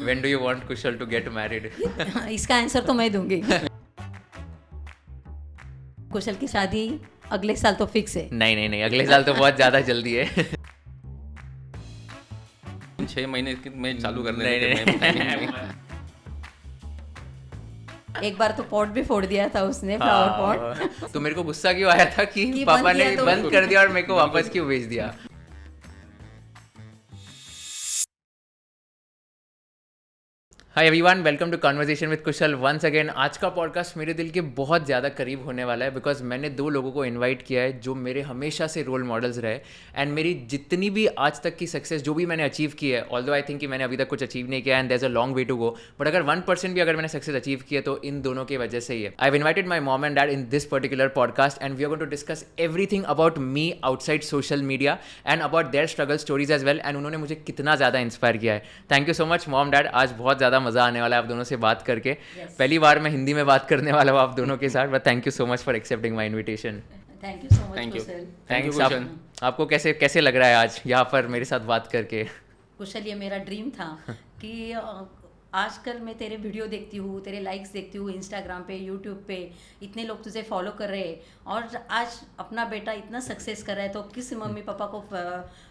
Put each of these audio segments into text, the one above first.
When do you want Kushal to get married? इसका answer तो मैं दूंगी। कुशल की शादी अगले साल तो फिक्स है। नहीं, अगले साल तो बहुत ज़्यादा जल्दी है। 6 महीने में चालू करने नहीं। एक बार तो पॉट भी फोड़ दिया था उसने, फ्लावर पॉट। तो मेरे को गुस्सा क्यों आया था कि पापा ने बंद कर दिया और मेरे को वापस क्यों भेज दिया। Hi everyone, welcome to conversation with Kushal once again. आज का पॉडकास्ट मेरे दिल के बहुत ज़्यादा करीब होने वाला है बिकॉज मैंने 2 लोगों को इनवाइट किया है जो मेरे हमेशा से रोल मॉडल्स रहे एंड मेरी जितनी भी आज तक की सक्सेस जो भी मैंने अचीव की है, ऑल्दो आई थिंक कि मैंने अभी तक कुछ अचीव नहीं किया and there is a long way to go, but अगर 1% भी अगर मैंने सक्सेस अचीव किया तो इन दोनों की वजह से ही है। I have invited my mom and dad in this particular podcast and we are going to discuss everything about me outside social media and about their struggle stories as well, and उन्होंने मुझे कितना ज़्यादा inspire किया है। Thank you so much mom dad, आज बहुत ज़्यादा मज़ा आने वाला है आप दोनों से बात करके। पहली बार मैं हिंदी में बात करने वाला हूँ आप दोनों के साथ, but thank you so much for accepting my invitation. Thank you so much Kusal. Thanks. आपको कैसे लग रहा है आज यहाँ पर मेरे साथ बात करके? कुशल, ये मेरा ड्रीम था कि आजकल मैं तेरे वीडियो देखती हूँ, तेरे लाइक्स देखती हूँ इंस्टाग्राम पे, यूट्यूब पे, इतने लोग तुझे फॉलो कर रहे हैं और आज अपना बेटा इतना सक्सेस कर रहा है तो किस मम्मी पापा को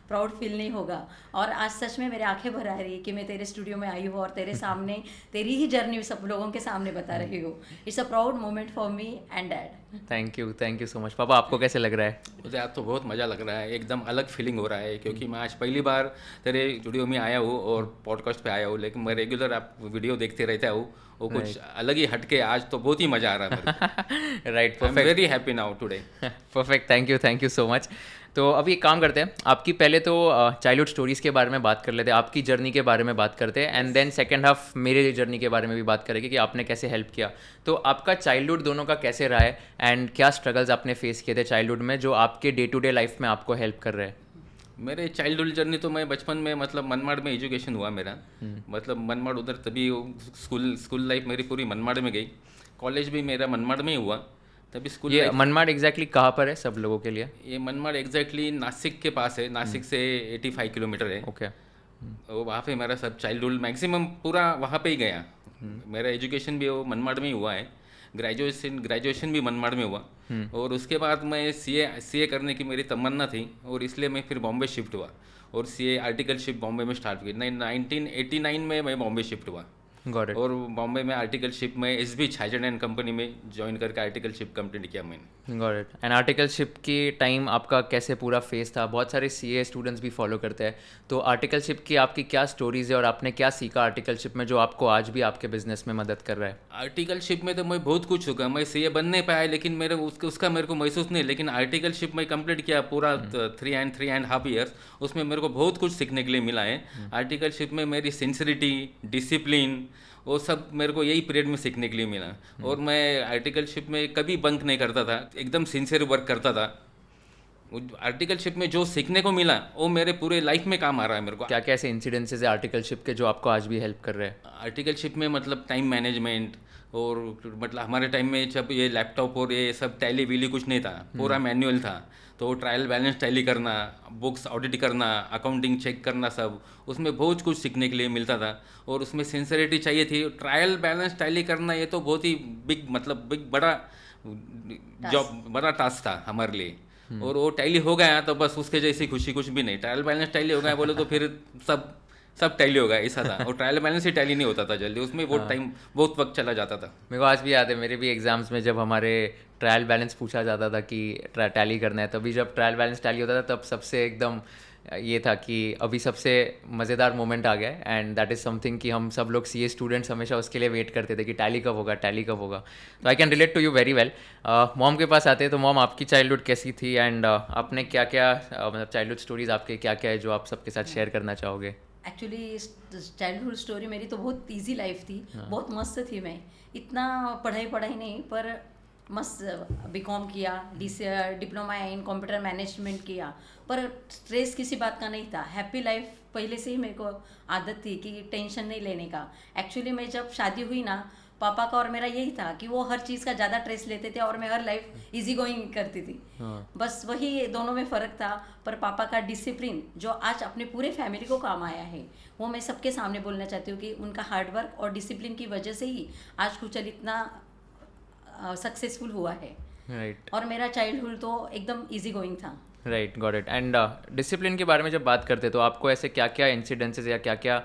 प्राउड फील नहीं होगा। और आज सच में मेरे आंखें भर आ रही है कि मैं तेरे स्टूडियो में आई हूँ और तेरे सामने तेरी ही जर्नी सब लोगों के सामने बता रही हूँ। It's a proud moment for me and dad. Thank you so much. पापा आपको कैसे लग रहा है? मुझे आज तो बहुत मज़ा लग रहा है, एकदम अलग फीलिंग हो रहा है क्योंकि मैं आज पहली बार तेरे स्टूडियो में आया हूँ और पॉडकास्ट पे आया हूँ, लेकिन मैं रेगुलर आप वीडियो देखते रहता हूँ, वो कुछ अलग ही हटके आज तो बहुत ही मज़ा आ रहा है मेरे। Right, perfect, very happy now today. Perfect, thank you so much. तो अभी एक काम करते हैं, आपकी पहले तो चाइल्डहुड स्टोरीज़ के बारे में बात कर लेते हैं, आपकी जर्नी के बारे में बात करते हैं एंड देन सेकंड हाफ मेरे जर्नी के बारे में भी बात करेंगे कि आपने कैसे हेल्प किया। तो आपका चाइल्डहुड दोनों का कैसे रहा है एंड क्या स्ट्रगल्स आपने फेस किए थे चाइल्डहुड में जो आपके डे टू डे लाइफ में आपको हेल्प कर रहे हैं? मेरे चाइल्डहुड जर्नी तो मैं बचपन में मतलब मनमाड़ में एजुकेशन हुआ मेरा, मतलब मनमाड़ उधर, तभी स्कूल लाइफ मेरी पूरी मनमाड़ में गई, कॉलेज भी मेरा मनमाड़ में ही हुआ। तभी स्कूल ये मनमाड़ एग्जैक्टली कहाँ पर है सब लोगों के लिए? ये मनमाड़ एग्जैक्टली नासिक के पास है, नासिक से 85 किलोमीटर है। ओके। वो वहाँ पे मेरा सब चाइल्डहुड मैक्सिमम पूरा वहाँ पे ही गया। मेरा एजुकेशन भी वो मनमाड़ में ही हुआ है, ग्रेजुएशन भी मनमाड़ में हुआ और उसके बाद मैं सीए करने की मेरी तमन्ना थी और इसलिए मैं फिर बॉम्बे शिफ्ट हुआ और सीए आर्टिकलशिप बॉम्बे में स्टार्ट की। 1989 में मैं बॉम्बे शिफ्ट हुआ और बॉम्बे में आर्टिकलशिप में एसबी छाजन एंड कंपनी में ज्वाइन करके आर्टिकलशिप कंप्लीट किया मैंने। Got it. एंड आर्टिकलशिप की टाइम आपका कैसे पूरा फेस था? बहुत सारे सीए स्टूडेंट्स भी फॉलो करते हैं, तो आर्टिकलशिप की आपकी क्या स्टोरीज है और आपने क्या सीखा आर्टिकलशिप में जो आपको आज भी आपके बिजनेस में मदद कर रहा है? आर्टिकलशिप में तो मैं बहुत कुछ चुका, मैं सीए बन नहीं पाया लेकिन मेरे उसका मेरे को महसूस नहीं, लेकिन आर्टिकलशिप में कंप्लीट किया पूरा 3.5 ईयर्स, उसमें मेरे को बहुत कुछ सीखने के लिए मिला है। आर्टिकलशिप में मेरी सिंसियरिटी, डिसिप्लिन, वो सब मेरे को यही पीरियड में सीखने के लिए मिला और मैं आर्टिकलशिप में कभी बंक नहीं करता था, एकदम सिंसियर वर्क करता था। आर्टिकलशिप में जो सीखने को मिला वो मेरे पूरे लाइफ में काम आ रहा है मेरे को। क्या क्या ऐसे इंसिडेंसेस है आर्टिकलशिप के जो आपको आज भी हेल्प कर रहे हैं? आर्टिकलशिप में मतलब टाइम मैनेजमेंट और मतलब हमारे टाइम में जब ये लैपटॉप और ये सब टैली वीली कुछ नहीं था, पूरा मैनुअल था, तो ट्रायल बैलेंस टैली करना, बुक्स ऑडिट करना, अकाउंटिंग चेक करना, सब उसमें बहुत कुछ सीखने के लिए मिलता था और उसमें सिंसियरिटी चाहिए थी। ट्रायल बैलेंस टैली करना ये तो बहुत ही बिग बड़ा जॉब, बड़ा टास्क था हमारे लिए और वो टैली हो गया तो बस उसके जैसी खुशी कुछ भी नहीं। ट्रायल बैलेंस टैली हो गया बोले तो फिर सब टैली हो गया, ऐसा था। और ट्रायल बैलेंस ही टैली नहीं होता था जल्दी, उसमें बहुत वक्त चला जाता था। मेरे को आज भी याद है, मेरे भी एग्जाम्स में जब हमारे ट्रायल बैलेंस पूछा जाता था कि टैली करना है, तभी जब ट्रायल बैलेंस टैली होता था तब सबसे एकदम ये था कि अभी सबसे मज़ेदार मोमेंट आ गया है एंड दैट इज़ समथिंग कि हम सब लोग सीए स्टूडेंट्स हमेशा उसके लिए वेट करते थे कि टैली कब होगा। तो I can relate to you very well. Mom के पास आते हैं, तो मॉम आपकी चाइल्डहुड कैसी थी एंड आपने क्या क्या मतलब चाइल्डहुड स्टोरीज आपके क्या क्या है जो आप सबके साथ शेयर करना चाहोगे? एक्चुअली चाइल्डहुड स्टोरी मेरी तो बहुत इजी लाइफ थी, बहुत मस्त थी। मैं इतना पढ़ाई नहीं, पर मस्त बीकॉम किया, डिप्लोमा इन कंप्यूटर मैनेजमेंट किया, पर स्ट्रेस किसी बात का नहीं था। हैप्पी लाइफ पहले से ही मेरे को आदत थी कि टेंशन नहीं लेने का। एक्चुअली मैं जब शादी हुई ना, पापा का और मेरा यही था कि वो हर चीज़ का ज़्यादा स्ट्रेस लेते थे और मैं हर लाइफ इजी गोइंग करती थी। बस वही दोनों में फ़र्क था। पर पापा का डिसिप्लिन जो आज अपने पूरे फैमिली को काम आया है, वो मैं सबके सामने बोलना चाहती हूँ कि उनका हार्डवर्क और डिसिप्लिन की वजह से ही आज कुशल इतना सक्सेसफुल हुआ है। राइट और मेरा चाइल्डहुड तो एकदम इजी गोइंग था। Right got it. And discipline के बारे में जब बात करते हैं तो आपको ऐसे क्या क्या इंसिडेंसेस या क्या क्या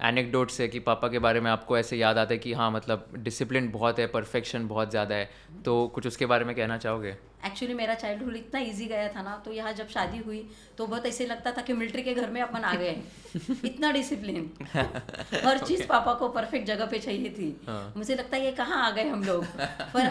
एनेक्डोट्स है कि पापा के बारे में आपको ऐसे याद आता है कि हाँ मतलब डिसिप्लिन बहुत है, परफेक्शन बहुत ज़्यादा है, तो कुछ उसके बारे में कहना चाहोगे? एक्चुअली मेरा चाइल्डहुड इतना इजी गया था ना, तो यहाँ जब शादी हुई तो बहुत ऐसे लगता था कि मिलिट्री के घर में अपन आ गए। इतना डिसिप्लिन, हर चीज़ पापा को परफेक्ट जगह पे चाहिए थी। मुझे लगता है ये कहाँ आ गए हम लोग। पर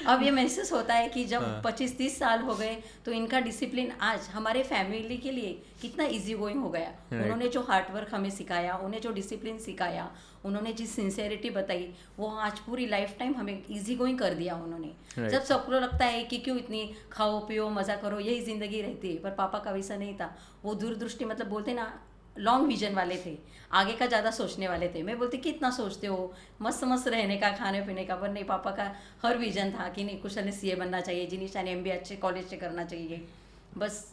अब ये महसूस होता है कि जब 25-30 साल हो गए तो इनका डिसिप्लिन आज हमारे फैमिली के लिए कितना इजी गोइंग हो गया। उन्होंने जो हार्डवर्क हमें सिखाया, उन्हें जो डिसिप्लिन सिखाया, उन्होंने जिस सिंसेरिटी बताई, वो आज पूरी लाइफ टाइम हमें इजी गोइंग कर दिया उन्होंने। जब सबको लगता है कि क्यों इतनी खाओ पियो मज़ा करो यही ज़िंदगी रहती है, पर पापा का वैसा नहीं था। वो दूरदृष्टि मतलब बोलते ना, लॉन्ग विजन वाले थे, आगे का ज़्यादा सोचने वाले थे। मैं बोलती कि इतना सोचते हो, मस्त मस्त रहने का, खाने पीने का, पर नहीं, पापा का हर विजन था कि नहीं कुशल ने सीए बनना चाहिए, जिनिशा ने MBA अच्छे कॉलेज से करना चाहिए। बस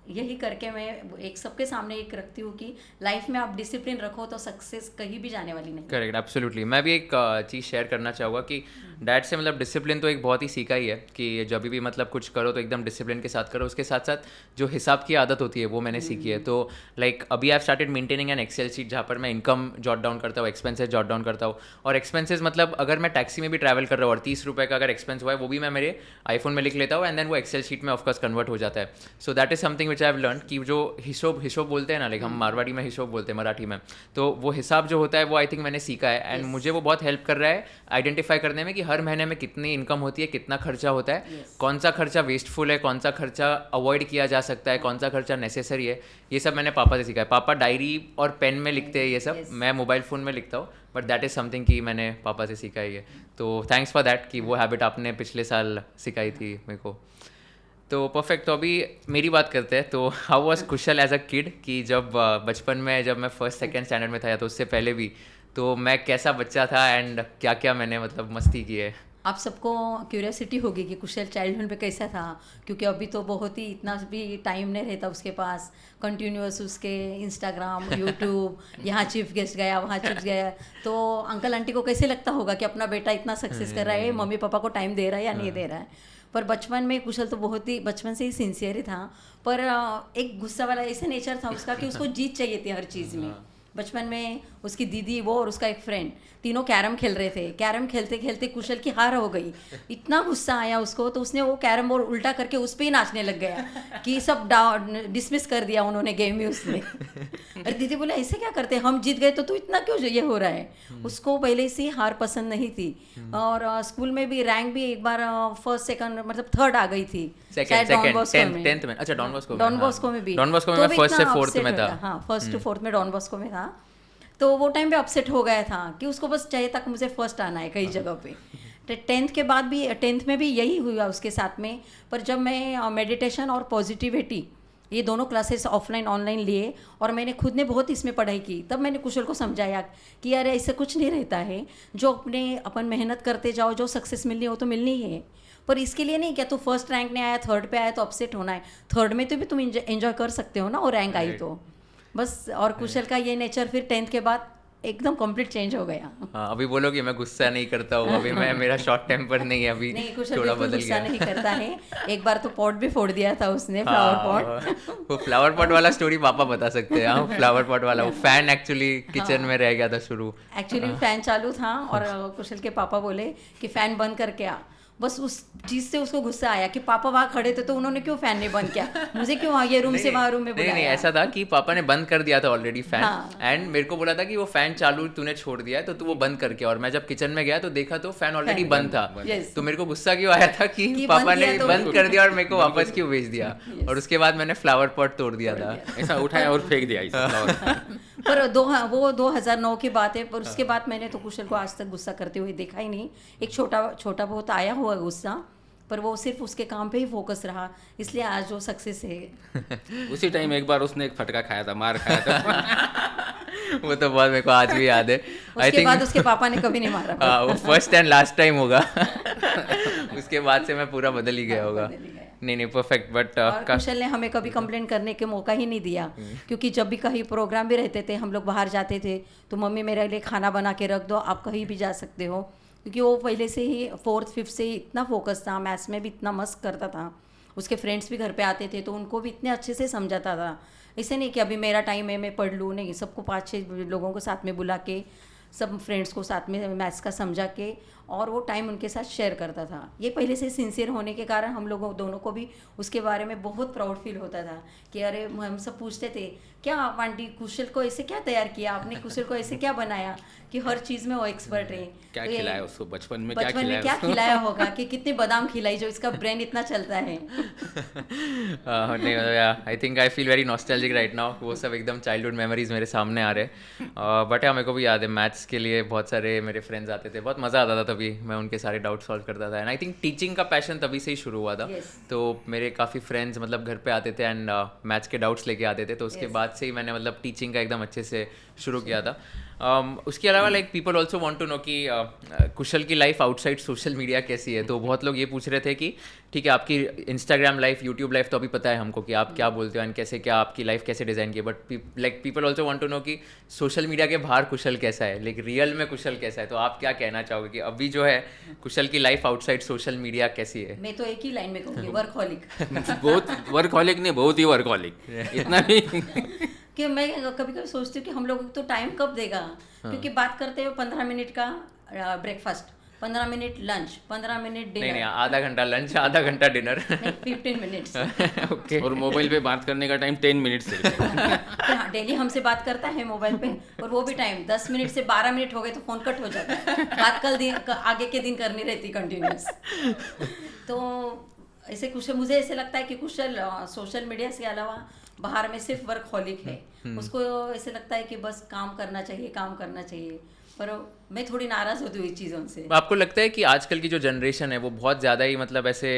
यही करके मैं एक सबके सामने एक रखती हूँ कि लाइफ में आप डिसिप्लिन रखो तो सक्सेस कहीं भी जाने वाली नहीं। Correct, absolutely. मैं भी एक चीज़ शेयर करना चाहूँगा कि डैड से मतलब डिसिप्लिन तो एक बहुत ही सीखा ही है कि जब भी मतलब कुछ करो तो एकदम डिसिप्लिन के साथ करो। उसके साथ साथ जो हिसाब की आदत होती है वो मैंने सीखी है। तो लाइक अभी I started maintaining an Excel sheet जहाँ पर मैं इनकम जॉट डाउन करता हूँ, एक्सपेंसेस जॉट डाउन करता हूँ। और एक्सपेंसेस मतलब अगर मैं टैक्सी में भी ट्रैवल कर रहा हूँ और 30 रुपये का अगर एक्सपेंस हुआ है वो भी मैं मेरे आईफोन में लिख लेता हूँ एंड देन वो एक्सेल शीट में ऑफकोर्स कन्वर्ट हो जाता है। So that is something which I have learn कि जो हिसाब बोलते हैं ना, लाइक हम मारवाड़ी में हिसाब बोलते हैं, मराठी में, तो वो हिसाब जो होता है वो आई थिंक मैंने सीखा है एंड मुझे वो बहुत हेल्प कर रहा है आइडेंटिफाई करने में कि हर महीने में कितनी इनकम होती है, कितना खर्चा होता है, कौन सा खर्चा वेस्टफुल है, कौन सा खर्चा अवॉइड किया जा सकता है, कौन सा खर्चा नेसेसरी है। ये सब मैंने पापा से सीखा है। पापा डायरी और पेन में लिखते हैं ये सब, मैं मोबाइल फ़ोन में लिखता हूँ, बट दैट इज़ समथिंग कि मैंने पापा से सीखा ही है। तो थैंक्स फॉर दैट कि वो हैबिट आपने पिछले साल सिखाई थी मेरे को। तो परफेक्ट। तो अभी मेरी बात करते हैं। तो how was Kushal as a kid कि जब बचपन में जब मैं फर्स्ट सेकेंड स्टैंडर्ड में था या तो उससे पहले भी, तो मैं कैसा बच्चा था एंड क्या क्या मैंने मतलब मस्ती की है? आप सबको क्यूरियोसिटी होगी कि कुशल चाइल्डहुड में कैसा था, क्योंकि अभी तो बहुत ही इतना भी टाइम नहीं रहता उसके पास। कंटिन्यूअस उसके इंस्टाग्राम, यूट्यूब, यहाँ चीफ गेस्ट गया, वहाँ चीफ गया। तो अंकल आंटी को कैसे लगता होगा कि अपना बेटा इतना सक्सेस कर रहा है, मम्मी पापा को टाइम दे रहा है या नहीं दे रहा है। पर बचपन में कुशल तो बहुत ही बचपन से ही सिंसियर था, पर एक गुस्सा वाला ऐसा नेचर था उसका कि उसको जीत चाहिए थी हर चीज़ में। बचपन में उसकी दीदी, वो और उसका एक फ्रेंड, तीनों कैरम खेल रहे थे। कैरम खेलते खेलते कुशल की हार हो गई। इतना गुस्सा आया उसको, तो उसने वो कैरम बोर्ड उल्टा करके उस पर ही नाचने लग गया कि सब डिसमिस कर दिया उन्होंने गेम ही उसने। अरे दीदी बोले ऐसे क्या करते, हम जीत गए तो तू इतना क्यों ये हो रहा है। उसको पहले से हार पसंद नहीं थी। और स्कूल में भी रैंक भी एक बार फर्स्ट सेकंड मतलब थर्ड आ गई थी, टेंथ में। अच्छा, डॉन बॉस्को में भी। डॉन बॉस्को में मैं फर्स्ट से फोर्थ में था। हाँ, फर्स्ट टू फोर्थ में डॉन बॉस्को में था। तो वो टाइम पे अपसेट हो गया था कि उसको बस चाहिए तक मुझे फर्स्ट आना है कई जगह पे। तो टेंथ के बाद भी, टेंथ में भी यही हुआ उसके साथ में। पर जब मैं मेडिटेशन और पॉजिटिविटी ये दोनों क्लासेस ऑफलाइन ऑनलाइन लिए और मैंने खुद ने बहुत इसमें पढ़ाई की, तब मैंने कुशल को समझाया कि यार ऐसा कुछ नहीं रहता है, जो अपन मेहनत करते जाओ, जो सक्सेस मिलनी हो तो मिलनी ही है। पर इसके लिए नहीं क्या तू फर्स्ट रैंक में आया, थर्ड पे आया तो अपसेट होना है। थर्ड में तो भी तुम एंजॉय कर सकते हो ना, वो रैंक आई तो बस। और कुशल का ये नेचर फिर टेंथ के बाद एकदम कंप्लीट चेंज हो गया। हाँ, अभी बोलोगे मैं गुस्सा नहीं करता हूँ, अभी मैं मेरा शॉर्ट टेम्पर नहीं है, अभी नहीं, कुशल थोड़ा बिल्कुल बदल गुस्सा गया। नहीं करता है। एक बार तो पॉट भी फोड़ दिया था उसने, फ्लावर पॉट। वो फ्लावर पॉट वाला स्टोरी पापा बता सकते हैं। हाँ, फ्लावर पॉट वाला, वो फैन एक्चुअली किचन में रह गया था शुरू। एक्चुअली फैन चालू था और कुशल के पापा बोले कि फैन बंद करके आ। बस उस चीज़ से उसको गुस्सा आया कि पापा वहाँ खड़े थे तो उन्होंने क्यों फैन नहीं बंद किया, मुझे क्यों ये रूम से वहाँ रूम में बुलाया। नहीं, ऐसा था कि पापा ने बंद कर दिया था ऑलरेडी फैन, हाँ। एंड मेरे को बोला था कि वो फैन चालू तूने छोड़ दिया है तो तू वो बंद करके। और मैं जब किचन में गया तो देखा तो फैन ऑलरेडी बंद था। तो मेरे को गुस्सा क्यों आया था कि पापा ने बंद कर दिया और मेरे को वापस क्यों भेज दिया। और उसके बाद मैंने फ्लावर पॉट तोड़ दिया था। ऐसा उठाया और फेंक दिया। पर वो 2009 की बात है, पर उसके बाद मैंने तो कुशल को आज तक गुस्सा करते हुए देखा ही नहीं। एक छोटा बहुत आया हुआ गुस्सा, पर वो सिर्फ उसके काम पे ही फोकस रहा, इसलिए आज वो सक्सेस है। उसी टाइम एक बार उसने एक फटका खाया था, मार खाया था। वो तो बहुत मेरे को आज भी याद है। उसके बाद उसके पापा ने कभी नहीं मारा। हाँ, वो फर्स्ट एंड लास्ट टाइम होगा। उसके बाद से मैं पूरा बदल ही गया होगा। बदल ही गया। नहीं परफेक्ट। बट और कुशल ने हमें कभी कंप्लेंट करने के मौका ही नहीं दिया, क्योंकि जब भी कहीं प्रोग्राम भी रहते थे, हम लोग बाहर जाते थे, तो मम्मी मेरे लिए खाना बना के रख दो, आप कहीं भी जा सकते हो, क्योंकि वो पहले से ही 4th 5th से ही इतना फोकस था, मैथ्स में भी इतना मस्त करता था। उसके फ्रेंड्स भी घर पे आते थे तो उनको भी इतने अच्छे से समझाता था। ऐसे नहीं कि अभी मेरा टाइम है मैं पढ़ लूँ, नहीं, सबको 5-6 लोगों को साथ में बुला के, सब फ्रेंड्स को साथ में मैथ्स का समझा के, और वो टाइम उनके साथ शेयर करता था। ये पहले से सिंसियर होने के कारण हम लोगों दोनों को भी उसके बारे में बहुत प्राउड फील होता था कि अरे, हम सब पूछते थे क्या आंटी कुशल को ऐसे क्या तैयार किया आपने, कुशल को ऐसे क्या बनाया कि हर चीज़ में वो एक्सपर्ट है। क्या तो खिलाया उसको बचपन में, क्या खिलाया होगा कि कितने बादाम खिलाई जो इसका ब्रेन इतना चलता है। नहीं, I think I feel very nostalgic right now. वो सब एकदम चाइल्डहुड मेमोरीज मेरे सामने आ रहे हैं। बट मेरे को भी याद है मैथ्स के लिए बहुत सारे मेरे फ्रेंड्स आते थे, बहुत मज़ा आता था, तभी मैं उनके सारे डाउट सॉल्व करता था। एंड आई थिंक टीचिंग का पैशन तभी से ही शुरू हुआ था। तो मेरे काफ़ी फ्रेंड्स मतलब घर पे आते थे एंड मैथ्स के डाउट्स लेके आते थे, तो उसके बाद से ही मैंने मतलब टीचिंग का एकदम अच्छे से शुरू किया था। उसके अलावा like people also want to know कि कुशल की लाइफ आउटसाइड सोशल मीडिया कैसी है। तो बहुत लोग ये पूछ रहे थे कि ठीक है, आपकी इंस्टाग्राम लाइफ, यूट्यूब लाइफ तो अभी पता है हमको कि आप क्या बोलते हो एंड कैसे, क्या आपकी लाइफ कैसे डिज़ाइन की है, but like people also want to know कि सोशल मीडिया के बाहर कुशल कैसा है, लाइक रियल में कुशल कैसा है। तो आप क्या कहना चाहोगे कि अभी जो है कुशल की लाइफ आउटसाइड सोशल मीडिया कैसी है? मैं तो एक ही लाइन में कहूँगी, वर्कहॉलिक। बहुत वर्कहॉलिक नहीं, बहुत ही वर्कहॉलिक, इतना भी। कि मैं कभी कभी सोचती हूँ कि हम लोग तो टाइम कब देगा, क्योंकि बात करते हो 15 मिनट का breakfast, 15 minute lunch, 15 minute dinner. नहीं, आधा घंटा लंच, आधा घंटा डिनर। 15 मिनट्स। ओके। और मोबाइल पे बात करने का टाइम 10 मिनट से। हाँ, डेली हमसे बात करता है मोबाइल पे, और वो भी टाइम 10 मिनट से 12 मिनट हो गए तो फ़ोन कट हो जाता है। बात आगे के दिन करनी रहती कंटिन्यूस। तो ऐसे कुशल, मुझे ऐसे लगता है कि कुशल सोशल मीडिया के अलावा बाहर में सिर्फ वर्कहॉलिक है। उसको ऐसे लगता है कि बस काम करना चाहिए, पर मैं थोड़ी नाराज़ होती हूँ इस चीज़ों से। आपको लगता है कि आजकल की जो जनरेशन है वो बहुत ज़्यादा ही मतलब ऐसे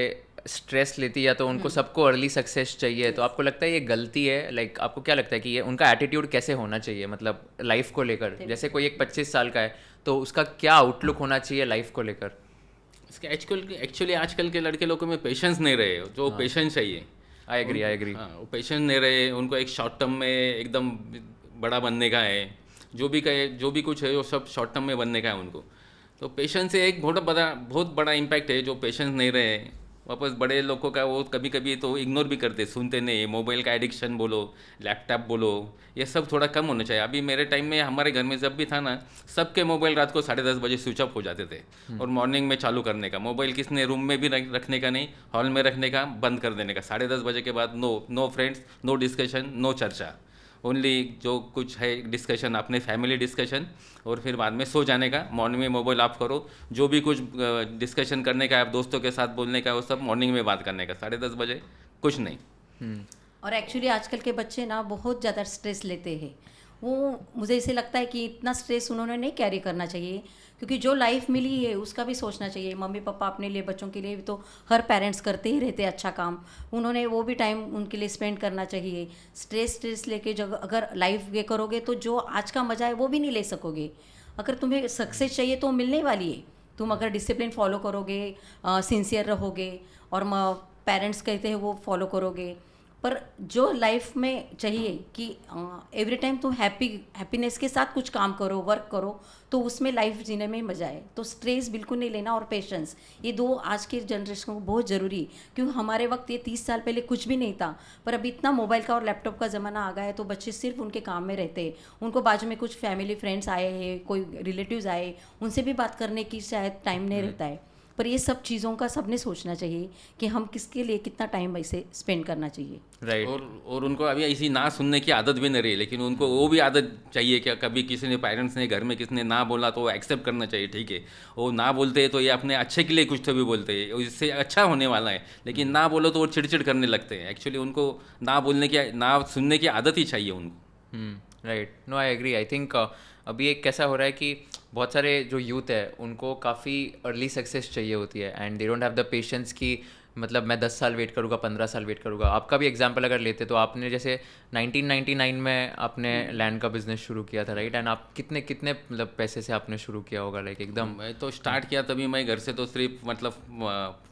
स्ट्रेस लेती है, या तो उनको सबको अर्ली सक्सेस चाहिए, तो आपको लगता है ये गलती है? लाइक आपको क्या लगता है कि ये उनका एटीट्यूड कैसे होना चाहिए, मतलब लाइफ को लेकर? जैसे कोई एक 25 साल का है तो उसका क्या आउटलुक होना चाहिए लाइफ को लेकर? इसके एक्चुअली आजकल के लड़के लोगों में पेशेंस नहीं रहे, जो पेशेंस चाहिए। I agree. हाँ, वो पेशेंस नहीं रहे, उनको एक शॉर्ट टर्म में एकदम बड़ा बनने का है, जो भी कुछ है वो सब शॉर्ट टर्म में बनने का है उनको। तो पेशेंस से एक बहुत बड़ा इम्पैक्ट है। जो पेशेंस नहीं रहे, वापस बड़े लोगों का वो कभी कभी तो इग्नोर भी करते, सुनते नहीं। मोबाइल का एडिक्शन बोलो, लैपटॉप बोलो, ये सब थोड़ा कम होना चाहिए। अभी मेरे टाइम में हमारे घर में जब भी था ना, सबके मोबाइल रात को 10:30 बजे स्विच ऑफ हो जाते थे, और मॉर्निंग में चालू करने का। मोबाइल किसने रूम में भी रखने का नहीं, हॉल में रखने का, बंद कर देने का। 10:30 बजे के बाद no friends, no discussion, no चर्चा, ओनली जो कुछ है डिस्कशन अपने फैमिली डिस्कशन, और फिर बाद में सो जाने का। मॉर्निंग में मोबाइल ऑफ करो, जो भी कुछ डिस्कशन करने का है, दोस्तों के साथ बोलने का, वो सब मॉर्निंग में बात करने का। 10:30 बजे कुछ नहीं। और एक्चुअली आजकल के बच्चे ना बहुत ज़्यादा स्ट्रेस लेते हैं। वो मुझे ऐसे लगता है कि इतना स्ट्रेस उन्होंने नहीं कैरी करना चाहिए, क्योंकि जो लाइफ मिली है उसका भी सोचना चाहिए। मम्मी पापा अपने लिए, बच्चों के लिए भी तो हर पेरेंट्स करते ही रहते अच्छा काम, उन्होंने वो भी टाइम उनके लिए स्पेंड करना चाहिए। स्ट्रेस लेके जब अगर लाइफ ये करोगे तो जो आज का मज़ा है वो भी नहीं ले सकोगे। अगर तुम्हें सक्सेस चाहिए तो मिलने वाली है, तुम अगर डिसिप्लिन फॉलो करोगे, सिंसियर रहोगे, और पेरेंट्स कहते हैं वो फॉलो करोगे। पर जो लाइफ में चाहिए कि एवरी टाइम तुम हैप्पीनेस के साथ कुछ काम करो, वर्क करो, तो उसमें लाइफ जीने में मजा आए। तो स्ट्रेस बिल्कुल नहीं लेना, और पेशेंस, ये दो आज के जनरेशन को बहुत ज़रूरी। क्योंकि हमारे वक्त ये 30 साल पहले कुछ भी नहीं था, पर अभी इतना मोबाइल का और लैपटॉप का ज़माना आ गया है, तो बच्चे सिर्फ उनके काम में रहते हैं। उनको बाजू में कुछ फैमिली फ्रेंड्स आए हैं, कोई रिलेटिव्स आए, उनसे भी बात करने की शायद टाइम नहीं रहता है। पर ये सब चीज़ों का सबने सोचना चाहिए कि हम किसके लिए कितना टाइम ऐसे स्पेंड करना चाहिए। राइट। और उनको अभी ऐसी ना सुनने की आदत भी नहीं रही, लेकिन उनको वो भी आदत चाहिए कि कभी किसी ने, पेरेंट्स ने, घर में किसी ने ना बोला तो वो एक्सेप्ट करना चाहिए। ठीक है, वो ना बोलते हैं तो ये अपने अच्छे के लिए कुछ तो भी बोलते हैं, इससे अच्छा होने वाला है, लेकिन ना बोलो तो वो चिड़चिड़ करने लगते हैं। एक्चुअली उनको ना बोलने की, ना सुनने की आदत ही चाहिए उनको। Right, no I agree. I think अभी एक कैसा हो रहा है कि बहुत सारे जो यूथ है उनको काफ़ी अर्ली सक्सेस चाहिए होती है and they don't have the patience कि मतलब मैं 10 साल वेट करूँगा, 15 साल वेट करूँगा। आपका भी एग्जांपल अगर लेते तो आपने जैसे 1999 में आपने लैंड का बिजनेस शुरू किया था, राइट? एंड आप कितने कितने मतलब पैसे से आपने शुरू किया होगा, लाइक एकदम? मैं तो स्टार्ट किया तभी मैं घर से तो सिर्फ मतलब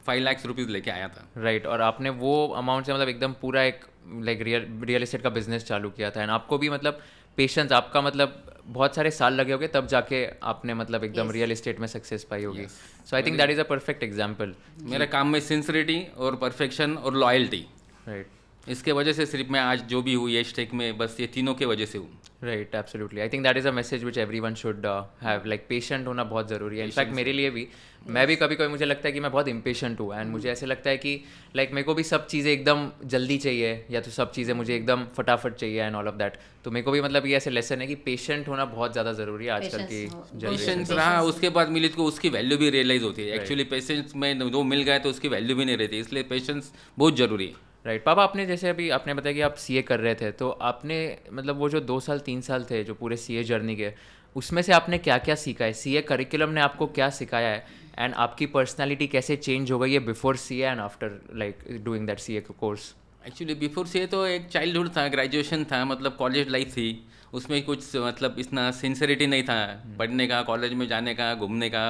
5 लाख रुपीज़ लेके आया था। राइट, और आपने वो अमाउंट से मतलब एकदम पूरा एक लाइक रियल एस्टेट का बिजनेस चालू किया था। एंड आपको भी मतलब पेशेंस, आपका मतलब बहुत सारे साल लगे होंगे तब जाके आपने मतलब एकदम Yes. रियल एस्टेट में सक्सेस पाई होगी। Yes. So I think that is a perfect example. मेरे काम में सिंसिरिटी और परफेक्शन और लॉयल्टी, राइट, इसके वजह से सिर्फ मैं आज जो भी हूँ ये स्टेक में, बस ये तीनों के वजह से हूँ। Right, absolutely. I think that is a message which everyone should have, like patient होना बहुत ज़रूरी है। इनफैक्ट मेरे लिए भी, मैं भी कभी कभी मुझे लगता है कि मैं बहुत इम्पेशेंट हूँ एंड मुझे ऐसे लगता है कि लाइक मेरे को भी सब चीज़ें एकदम जल्दी चाहिए या तो सब चीज़ें मुझे एकदम फटाफट चाहिए एंड ऑल ऑफ दैट। तो मेरे को भी मतलब ये ऐसे लेसन है कि पेशेंट होना बहुत ज़्यादा ज़रूरी है आजकल की Patience, हाँ, जनरेशन पेशेंस Patience. रहा, उसके बाद मिली तो उसकी वैल्यू भी रियलाइज होती है। Right. एक्चुअली पेशेंस में जो मिल गए तो उसकी वैल्यू भी नहीं रहती, इसलिए पेशेंस बहुत ज़रूरी है। राइट। पापा, आपने जैसे अभी आपने बताया कि आप सीए कर रहे थे, तो आपने मतलब वो जो 2 साल 3 साल थे जो पूरे सीए जर्नी के, उसमें से आपने क्या क्या सीखा है? सीए करिकुलम ने आपको क्या सिखाया है एंड आपकी पर्सनालिटी कैसे चेंज हो गई है before CA and after like doing that CA course? Actually before से तो एक चाइल्डहुड था, ग्रेजुएशन था, मतलब कॉलेज लाइफ थी, उसमें कुछ मतलब इतना सिंसियरिटी नहीं था पढ़ने का, कॉलेज में जाने का, घूमने का,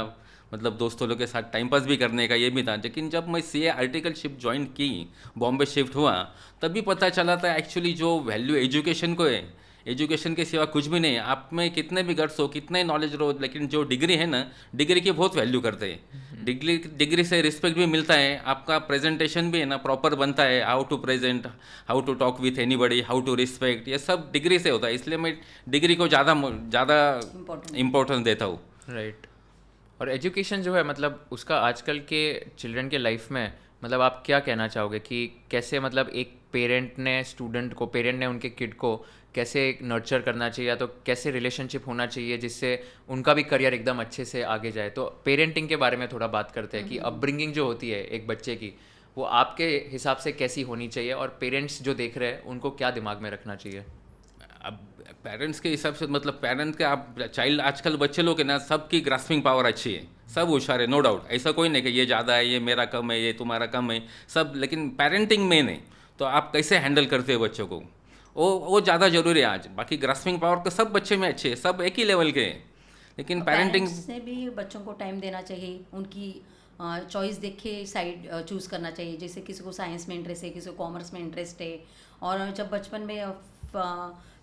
मतलब दोस्तों लोग के साथ टाइम पास भी करने का, ये भी था। लेकिन जब मैं सीए आर्टिकलशिप ज्वाइन की, बॉम्बे शिफ्ट हुआ, तभी पता चला था एक्चुअली जो वैल्यू एजुकेशन को है, एजुकेशन के सिवा कुछ भी नहीं। आप में कितने भी गट्स हो, कितने नॉलेज हो, लेकिन जो डिग्री है ना, डिग्री की बहुत वैल्यू करते हैं। डिग्री से रिस्पेक्ट भी मिलता है, आपका प्रेजेंटेशन भी है ना प्रॉपर बनता है, how to present, how to talk with anybody, how to respect, ये सब डिग्री से होता है। इसलिए मैं डिग्री को ज़्यादा ज़्यादा इम्पोर्टेंस देता हूँ। राइट। और एजुकेशन जो है मतलब उसका आजकल के चिल्ड्रन के लाइफ में मतलब आप क्या कहना चाहोगे कि कैसे मतलब एक पेरेंट ने स्टूडेंट को, पेरेंट ने उनके किड को कैसे नर्चर करना चाहिए, या तो कैसे रिलेशनशिप होना चाहिए जिससे उनका भी करियर एकदम अच्छे से आगे जाए? तो पेरेंटिंग के बारे में थोड़ा बात करते हैं कि अपब्रिंगिंग जो होती है एक बच्चे की, वो आपके हिसाब से कैसी होनी चाहिए और पेरेंट्स जो देख रहे हैं उनको क्या दिमाग में रखना चाहिए? अब पेरेंट्स के हिसाब से, मतलब पेरेंट्स के, आप चाइल्ड, आजकल बच्चे लोग हैं ना, सबकी ग्रास्पिंग पावर अच्छी है, सब होशियार है, नो डाउट। ऐसा कोई नहीं कि ये ज़्यादा है, ये मेरा कम है, ये तुम्हारा कम है, सब। लेकिन पेरेंटिंग मेन है, तो आप कैसे हैंडल करते हो बच्चों को, वो ज़्यादा ज़रूरी है आज। बाकी ग्रास्पिंग पावर तो सब बच्चे में अच्छे हैं, सब एक ही लेवल के हैं, लेकिन पेरेंटिंग पेरेंट्स ने भी बच्चों को टाइम देना चाहिए, उनकी चॉइस देख के साइड चूज़ करना चाहिए। जैसे किसी को साइंस में इंटरेस्ट है, किसी को कॉमर्स में इंटरेस्ट है, और जब बचपन में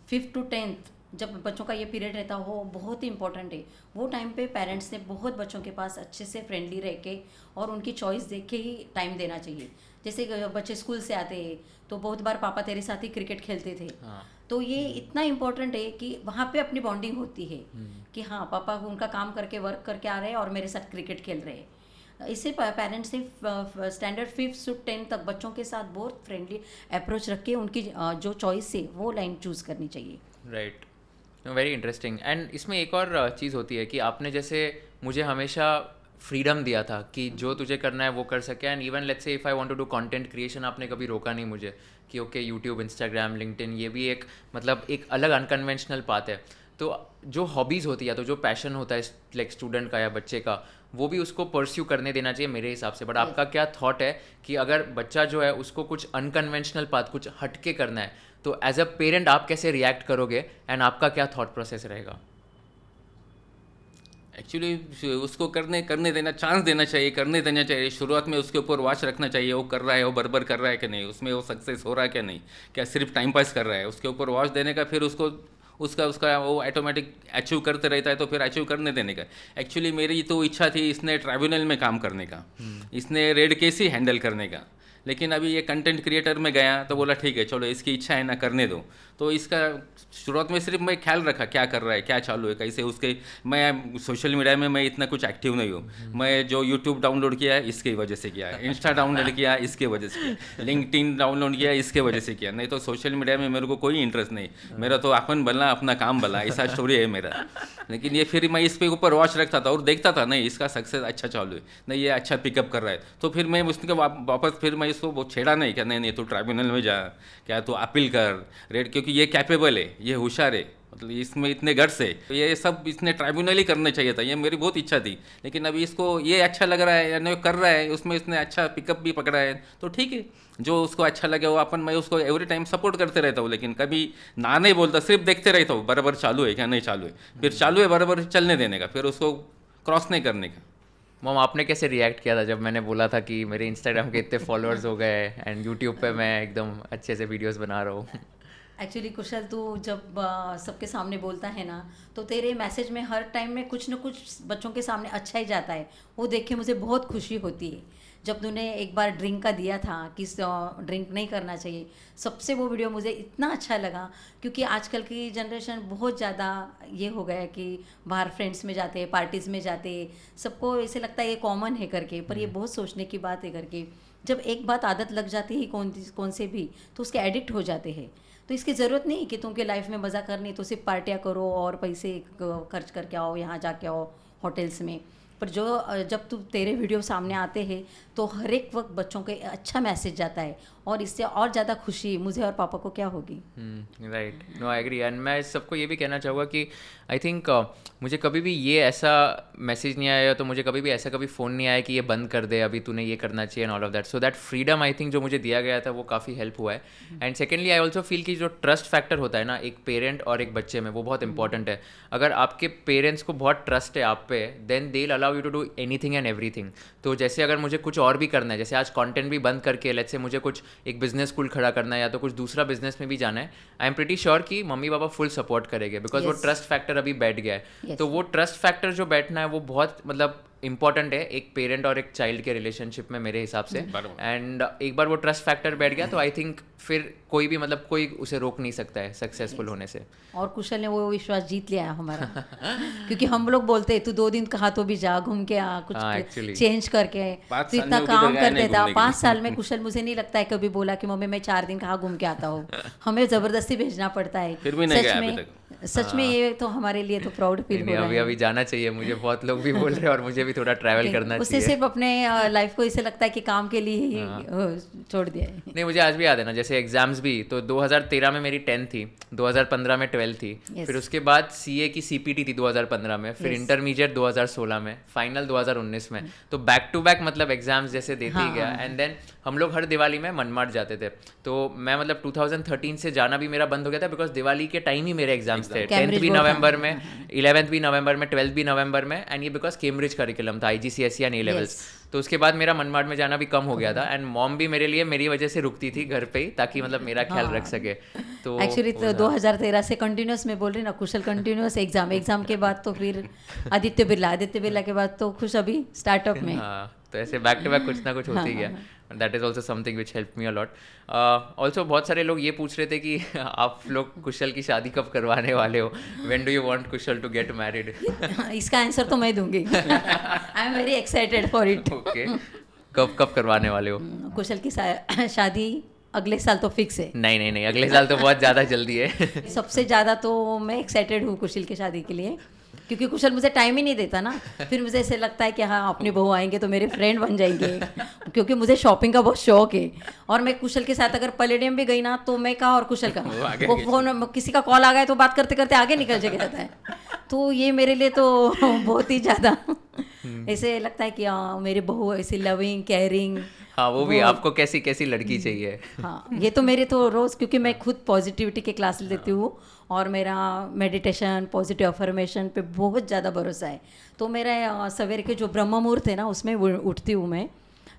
5th to 10th जब बच्चों का ये पीरियड रहता है वो बहुत ही इंपॉर्टेंट है। वो टाइम पे पेरेंट्स ने बहुत बच्चों के पास अच्छे से फ्रेंडली रह के और उनकी चॉइस देख के ही टाइम देना चाहिए। जैसे बच्चे स्कूल से आते हैं तो बहुत बार पापा तेरे साथ ही क्रिकेट खेलते थे, हाँ। तो ये इतना इम्पोर्टेंट है कि वहाँ पे अपनी बॉन्डिंग होती है कि हाँ पापा उनका काम करके, वर्क करके आ रहे हैं और मेरे साथ क्रिकेट खेल रहे हैं। इससे पेरेंट्स ने स्टैंडर्ड 5th to 10th तक बच्चों के साथ बहुत फ्रेंडली अप्रोच रख के उनकी जो चॉइस है वो लाइन चूज़ करनी चाहिए। Right, very interesting. एंड इसमें एक और चीज़ होती है कि आपने जैसे मुझे हमेशा फ्रीडम दिया था कि जो तुझे करना है वो कर सके। And even let's say if I want to do content creation, आपने कभी रोका नहीं मुझे कि ओके यूट्यूब, इंस्टाग्राम, लिंक्डइन, ये भी एक मतलब एक अलग अनकन्वेंशनल पाथ है। तो जो हॉबीज़ होती है, तो जो पैशन होता है लाइक स्टूडेंट का या बच्चे का, वो भी उसको परस्यू करने देना चाहिए मेरे हिसाब से। बट आपका क्या थॉट है कि अगर बच्चा जो है उसको कुछ अनकन्वेंशनल पाथ, कुछ हटके करना है, तो एज अ पेरेंट आप कैसे रिएक्ट करोगे एंड आपका क्या थॉट प्रोसेस रहेगा? एक्चुअली उसको करने देना, चांस देना चाहिए, करने देना चाहिए। शुरुआत में उसके ऊपर वॉच रखना चाहिए, वो कर रहा है, वो बराबर कर रहा है कि नहीं, उसमें वो सक्सेस हो रहा है क्या नहीं, क्या सिर्फ टाइम पास कर रहा है, उसके ऊपर वॉच देने का। फिर उसको उसका वो ऑटोमेटिक अचीव करते रहता है, तो फिर अचीव करने देने का। एक्चुअली मेरी तो इच्छा थी इसने ट्राइब्यूनल में काम करने का, इसने रेड केस ही हैंडल करने का, लेकिन अभी ये कंटेंट क्रिएटर में गया तो बोला ठीक है चलो इसकी इच्छा है ना, करने दो। तो इसका शुरुआत में सिर्फ मैं ख्याल रखा क्या कर रहा है, क्या चालू है, कैसे उसके। मैं सोशल मीडिया में मैं इतना कुछ एक्टिव नहीं हूँ। मैं जो यूट्यूब डाउनलोड किया है इसकी वजह से किया है, इंस्टा डाउनलोड किया इसके वजह से किया, लिंक्डइन डाउनलोड किया इसके वजह से किया, नहीं तो सोशल मीडिया में मेरे को कोई इंटरेस्ट नहीं। मेरा तो अपन भला अपना काम भला, ऐसा स्टोरी है मेरा। लेकिन ये फिर मैं इस पे ऊपर वॉच रखता था और देखता था नहीं इसका सक्सेस अच्छा चालू है, नहीं ये अच्छा पिकअप कर रहा है, तो फिर मैं उसके वापस फिर मैं इसको वो छेड़ा नहीं, क्या नहीं नहीं तू ट्राइब्यूनल में जा, क्या तू अपील कर रेड, क्योंकि ये कैपेबल है, ये होशियार है, मतलब इसमें इतने गट्स है, तो ये सब इसने ट्राइब्यूनल ही करना चाहिए था, ये मेरी बहुत इच्छा थी। लेकिन अभी इसको ये अच्छा लग रहा है या नहीं कर रहा है, उसमें इसने अच्छा पिकअप भी पकड़ा है, तो ठीक है, जो उसको अच्छा लगे वो अपन, मैं उसको एवरी टाइम सपोर्ट करते रहता हूँ, लेकिन कभी ना नहीं बोलता, सिर्फ देखते रहता हूँ बराबर चालू है क्या नहीं चालू है, फिर चालू है बराबर चलने देने का, फिर उसको क्रॉस नहीं करने का। मॉम आपने कैसे रिएक्ट किया था जब मैंने बोला था कि मेरे इंस्टाग्राम के इतने फॉलोअर्स हो गए एंड यूट्यूब पे मैं एकदम अच्छे से वीडियोस बना रहा हूँ? एक्चुअली कुशल, तू जब सबके सामने बोलता है ना, तो तेरे मैसेज में हर टाइम में कुछ न कुछ बच्चों के सामने अच्छा ही जाता है। वो देख के मुझे बहुत खुशी होती है। जब तूने एक बार ड्रिंक का दिया था कि ड्रिंक नहीं करना चाहिए, सबसे वो वीडियो मुझे इतना अच्छा लगा, क्योंकि आजकल की जनरेशन बहुत ज़्यादा ये हो गया है कि बाहर फ्रेंड्स में जाते, पार्टीज़ में जाते, सबको ऐसे लगता है ये कॉमन है करके, पर ये बहुत सोचने की बात है करके। जब एक बात आदत लग जाती है कौन से भी, तो उसके एडिक्ट हो जाते हैं। तो इसकी ज़रूरत नहीं कि तुमके लाइफ में मज़ा करनी तो सिर्फ पार्टियाँ करो और पैसे खर्च करके आओ, यहाँ जाके आओ होटल्स में। पर जब तेरे वीडियो सामने आते हैं तो हर एक वक्त बच्चों के अच्छा मैसेज जाता है, और इससे और ज़्यादा खुशी मुझे और पापा को क्या होगी। Right, no I agree. And मैं सबको ये भी कहना चाहूँगा कि आई थिंक मुझे कभी भी ये ऐसा मैसेज नहीं आया, तो मुझे कभी भी ऐसा कभी फ़ोन नहीं आया कि ये बंद कर दे, अभी तूने ये करना चाहिए and all of that. So that freedom I think जो मुझे दिया गया था वो काफ़ी हेल्प हुआ है। And secondly I also feel कि जो ट्रस्ट फैक्टर होता है ना एक पेरेंट और एक बच्चे में, वो बहुत इंपॉर्टेंट है। अगर आपके पेरेंट्स को बहुत ट्रस्ट है आप पे, then they will allow you to do anything and everything. तो जैसे अगर मुझे कुछ और भी करना है, जैसे आज कंटेंट भी बंद करके लेट्स से मुझे कुछ एक बिजनेस स्कूल खड़ा करना है या तो कुछ दूसरा बिजनेस में भी जाना है, आई एम प्रीटी श्योर कि मम्मी पापा फुल सपोर्ट करेंगे, बिकॉज वो ट्रस्ट फैक्टर अभी बैठ गया है। तो वो ट्रस्ट फैक्टर जो बैठना है वो बहुत मतलब इंपॉर्टेंट है एक पेरेंट और एक चाइल्ड के रिलेशनशिप में मेरे हिसाब से। एंड एक बार वो ट्रस्ट फैक्टर बैठ गया तो आई थिंक फिर कोई भी मतलब कोई उसे रोक नहीं सकता है सक्सेसफुल होने से। और कुशल ने वो विश्वास जीत लिया है हमारा क्योंकि हम लोग बोलते हैं तू 2 दिन कहा तो भी जा, घूम के आ, कुछ चेंज करके। तो इतना काम करते था 5 साल में। कुशल मुझे नहीं लगता है कभी बोला कि मम्मी मैं 4 दिन कहाँ घूम के आता हूँ। हमें जबरदस्ती भेजना पड़ता है। फिर भी नहीं गया अभी तक। सच में ये तो हमारे लिए तो प्राउड फील हो रहा है। अभी जाना चाहिए मुझे, बहुत लोग भी बोल रहे हैं और मुझे भी थोड़ा ट्रैवल करना चाहिए। उससे सिर्फ अपने लाइफ को ऐसे लगता है कि काम के लिए ही छोड़ दिया है। नहीं, मुझे आज भी याद है ना, जैसे एग्जाम्स भी तो 2013 में मेरी 10th थी, 2015 में 12th थी, फिर उसके बाद सीए की सीपीटी थी 2015 में, फिर इंटरमीडिएट 2016 में, फाइनल 2019 में। तो बैक टू बैक मतलब एग्जाम्स जैसे देते ही गया। एंड देन हम लोग हर दिवाली में मनमाड जाते थे। तो मैं मतलब 2013 से जाना भी मेरा बंद हो गया था, बिकॉज दिवाली के टाइम ही मेरे एग्जाम्स थे। 10th भी नवंबर में, 11th भी नवंबर में, 12th भी नवंबर में। एंड ये बिकॉज कैम्ब्रिज करिकुलम था, IGCSE एंड A-levels। तो उसके बाद मेरा मनमाड में जाना भी कम हो गया था। एंड मॉम भी मेरे लिए मेरी वजह से रुकती थी घर पे ही, ताकि मतलब मेरा ख्याल रख सके। तो एक्चुअली तो 2013 से कंटिन्यूस में बोल रही ना कुशल, कंटिन्यूस एग्जाम के बाद तो फिर आदित्य बिरला के बाद तो खुश अभी स्टार्टअप में। हाँ, तो ऐसे बैक टू बैक कुछ ना कुछ होती गया। That is also something which help me a lot. Also बहुत सारे लोग ये पूछ रहे थे कि आप लोग कुशल की शादी कब करवाने वाले हो, when do you want Kushal to get married? इसका आंसर तो मैं दूंगी। I am very excited for it. Okay, कब करवाने वाले हो? कुशल की शादी अगले साल तो फिक्स है। नहीं, अगले साल तो बहुत ज़्यादा जल्दी है। सबसे ज़्यादा तो मैं एक्साइटेड हूँ कुशल की शादी के लिए, क्योंकि कुशल मुझे टाइम ही नहीं देता ना। फिर मुझे ऐसे लगता है कि हाँ अपने बहू आएंगे तो मेरे फ्रेंड बन जाएंगे, क्योंकि मुझे शॉपिंग का बहुत शौक है। और मैं कुशल के साथ अगर पैलेडियम भी गई ना तो मैं का और कुशल का वो फोन, किसी का कॉल आ गया तो बात करते करते आगे निकल जाता है। तो ये मेरे लिए तो बहुत ही ज़्यादा ऐसे लगता है कि मेरे बहू ऐसी लविंग केयरिंग। हाँ, वो भी आपको कैसी कैसी लड़की चाहिए। हाँ, ये तो मेरे तो रोज़, क्योंकि मैं खुद पॉजिटिविटी के क्लास लेती हूँ और मेरा मेडिटेशन पॉजिटिव अफर्मेशन पे बहुत ज़्यादा भरोसा है। तो मेरा सवेरे के जो ब्रह्म मुहूर्त है ना उसमें उठती हूँ मैं,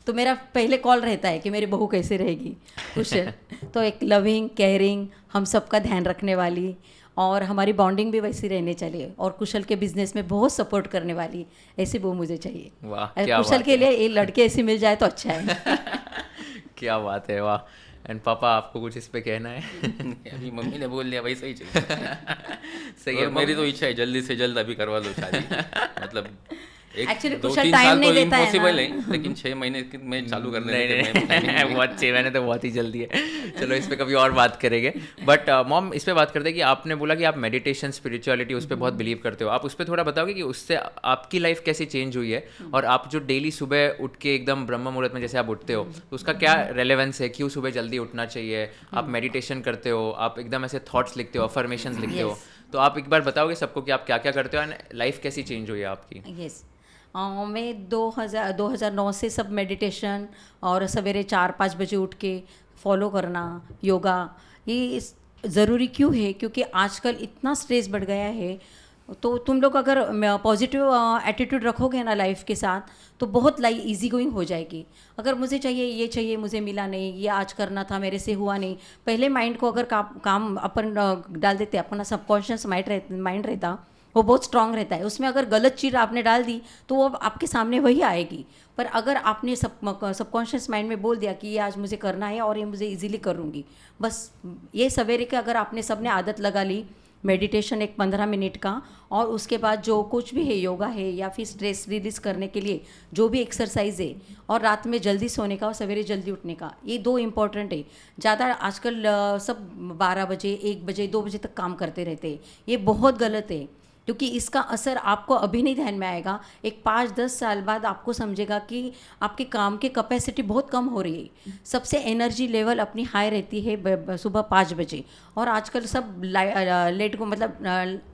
तो मेरा पहले कॉल रहता है कि मेरी बहू कैसे रहेगी कुशल। तो एक लविंग केयरिंग, हम सबका ध्यान रखने वाली, और हमारी बॉन्डिंग भी वैसी रहनी चाहिए, और कुशल के बिजनेस में बहुत सपोर्ट करने वाली ऐसी बहू मुझे चाहिए। वाह, क्या कुशल के लिए ये लड़के ऐसी मिल जाए तो अच्छा है। क्या बात है, वाह। एंड पापा आपको कुछ इस पे कहना है? अभी मम्मी ने बोल दिया वैसा ही चाहिए। सही है, मेरी तो इच्छा है जल्दी से जल्द अभी करवा लो शादी। मतलब एक्चुअली 2-3 कुशल साल टाइम नहीं तो देता है इम्पॉसिबल ना। है, लेकिन 6 महीने में चालू करने नहीं, बहुत 6 महीने तो बहुत ही जल्दी है। चलो इस पे कभी और बात करेंगे। बट मॉम, इस पे बात करते हैं कि आपने बोला कि आप मेडिटेशन स्पिरिचुअलिटी उस पर बहुत बिलीव करते हो। आप उस पर थोड़ा बताओगे कि उससे आपकी लाइफ कैसे चेंज हुई है, और आप जो डेली सुबह उठ के एकदम ब्रह्म मुहूर्त में जैसे आप उठते हो तो उसका क्या रेलेवेंस है, क्यों सुबह जल्दी उठना चाहिए? आप मेडिटेशन करते हो, आप एकदम ऐसे थॉट्स लिखते हो, अफर्मेशंस लिखते हो, तो आप एक बार बताओगे सबको कि आप क्या क्या करते हो एंड लाइफ कैसी चेंज हुई है आपकी? यस। मैं 2009 से सब मेडिटेशन और सवेरे 4-5 बजे उठ के फॉलो करना, योगा, ये ज़रूरी क्यों है? क्योंकि आजकल इतना स्ट्रेस बढ़ गया है, तो तुम लोग अगर पॉजिटिव एटीट्यूड रखोगे ना लाइफ के साथ, तो बहुत लाइफ इजी गोइंग हो जाएगी। अगर मुझे चाहिए मुझे मिला नहीं, ये आज करना था मेरे से हुआ नहीं, पहले माइंड को अगर काम अपन डाल देते, अपना सबकॉन्शियस माइंड रहता, वो बहुत स्ट्रांग रहता है, उसमें अगर गलत चीज़ आपने डाल दी तो वो आपके सामने वही आएगी। पर अगर आपने सबकॉन्शियस माइंड में बोल दिया कि ये आज मुझे करना है और ये मुझे इजीली करूँगी, बस ये सवेरे के अगर आपने सबने आदत लगा ली, मेडिटेशन एक 15 मिनट का, और उसके बाद जो कुछ भी है, योगा है या फिर स्ट्रेस रिलीज करने के लिए जो भी एक्सरसाइज है, और रात में जल्दी सोने का और सवेरे जल्दी उठने का, ये 2 इम्पॉर्टेंट है। ज़्यादा आजकल सब 12 बजे 1 बजे 2 बजे तक काम करते रहते हैं, ये बहुत गलत है, क्योंकि इसका असर आपको अभी नहीं ध्यान में आएगा, एक 5-10 साल बाद आपको समझेगा कि आपके काम की कैपेसिटी बहुत कम हो रही है। सबसे एनर्जी लेवल अपनी हाई रहती है सुबह 5 बजे, और आजकल सब लेट को मतलब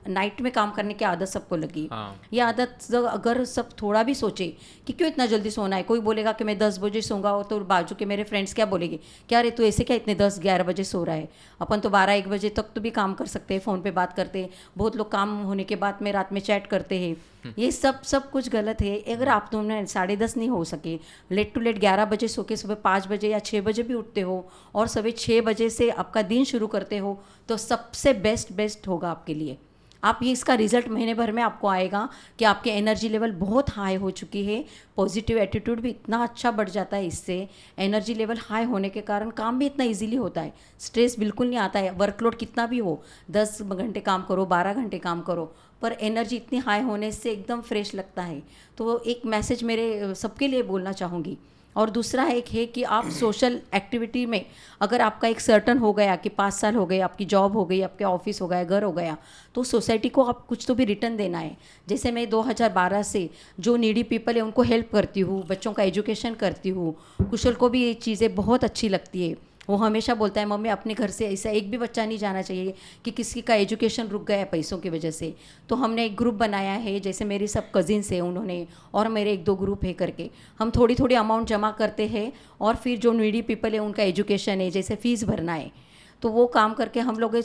नाइट में काम करने की आदत सबको लगी। ये आदत अगर सब थोड़ा भी सोचे कि क्यों इतना जल्दी सोना है, कोई बोलेगा कि मैं 10 बजे सोऊंगा, तो बाजू के मेरे फ्रेंड्स क्या बोलेंगे, क्या रे तू ऐसे क्या इतने 10-11 बजे सो रहा है, अपन तो 12-1 बजे तक तो भी काम कर सकते हैं, फ़ोन पे बात करते हैं, बहुत लोग काम होने के बाद में रात में चैट करते हैं। ये सब कुछ गलत है। अगर आप तुमने 10:30 नहीं हो सके, लेट टू लेट 11 बजे सो के सुबह 5 बजे या 6 बजे भी उठते हो और सुबह 6 बजे से आपका दिन शुरू करते हो, तो सबसे बेस्ट होगा आपके लिए। आप ये इसका रिजल्ट महीने भर में आपको आएगा कि आपके एनर्जी लेवल बहुत हाई हो चुकी है, पॉजिटिव एटीट्यूड भी इतना अच्छा बढ़ जाता है इससे। एनर्जी लेवल हाई होने के कारण काम भी इतना इजीली होता है, स्ट्रेस बिल्कुल नहीं आता है। वर्कलोड कितना भी हो, 10 घंटे काम करो, 12 घंटे काम करो, पर एनर्जी इतनी हाई होने से एकदम फ्रेश लगता है। तो एक मैसेज मेरे सबके लिए बोलना चाहूँगी। और दूसरा एक है कि आप सोशल एक्टिविटी में, अगर आपका एक सर्टन हो गया कि 5 साल हो गए, आपकी जॉब हो गई, आपके ऑफिस हो गया, घर हो गया, तो सोसाइटी को आप कुछ तो भी रिटर्न देना है। जैसे मैं 2012 से जो नीडी पीपल है उनको हेल्प करती हूँ, बच्चों का एजुकेशन करती हूँ। कुशल को भी ये चीज़ें बहुत अच्छी लगती है, वो हमेशा बोलता है मम्मी अपने घर से ऐसा एक भी बच्चा नहीं जाना चाहिए कि किसी का एजुकेशन रुक गया पैसों की वजह से। तो हमने एक ग्रुप बनाया है, जैसे मेरी सब कजिन्स हैं उन्होंने, और मेरे 1-2 ग्रुप है करके, हम थोड़ी थोड़ी अमाउंट जमा करते हैं, और फिर जो नीडी पीपल है उनका एजुकेशन है, जैसे फ़ीस भरना है, तो वो काम करके हम लोग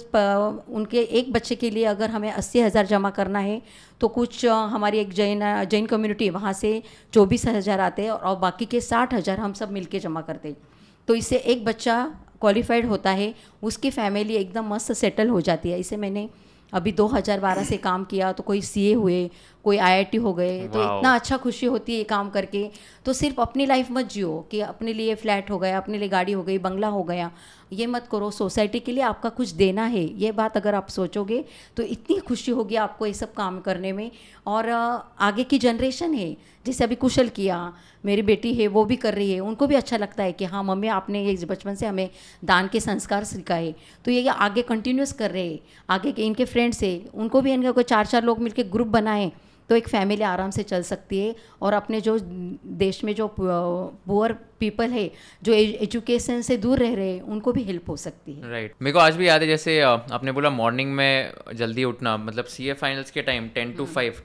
उनके एक बच्चे के लिए अगर हमें 80,000 जमा करना है, तो कुछ हमारी एक जैन कम्युनिटी वहाँ से 24,000 आते हैं, और बाकी के 60,000 हम सब मिलके जमा करते हैं। तो इससे एक बच्चा क्वालिफाइड होता है, उसकी फैमिली एकदम मस्त सेटल हो जाती है। इसे मैंने अभी 2012 से काम किया, तो कोई सीए हुए, कोई आईआईटी हो गए, तो इतना अच्छा खुशी होती है ये काम करके। तो सिर्फ अपनी लाइफ मत जियो कि अपने लिए फ्लैट हो गया, अपने लिए गाड़ी हो गई, बंगला हो गया, ये मत करो। सोसाइटी के लिए आपका कुछ देना है, ये बात अगर आप सोचोगे तो इतनी खुशी होगी आपको ये सब काम करने में। और आगे की जनरेशन है, जैसे अभी कुशल किया, मेरी बेटी है वो भी कर रही है, उनको भी अच्छा लगता है कि हाँ मम्मी आपने ये बचपन से हमें दान के संस्कार सिखाए, तो ये आगे कंटिन्यूस कर रहे हैं। आगे के इनके फ्रेंड्स है, उनको भी इनके कोई 4-4 लोग मिलकर ग्रुप बनाएं, तो एक फैमिली आराम से चल सकती है। और अपने जो देश में जो पुअर पीपल है, जो एजुकेशन से दूर रह रहे हैं, उनको भी हेल्प हो सकती है। राइट। मेरे को आज भी याद है, जैसे आपने बोला मॉर्निंग में जल्दी उठना, मतलब सीए फाइनल्स के टाइम 10 to 5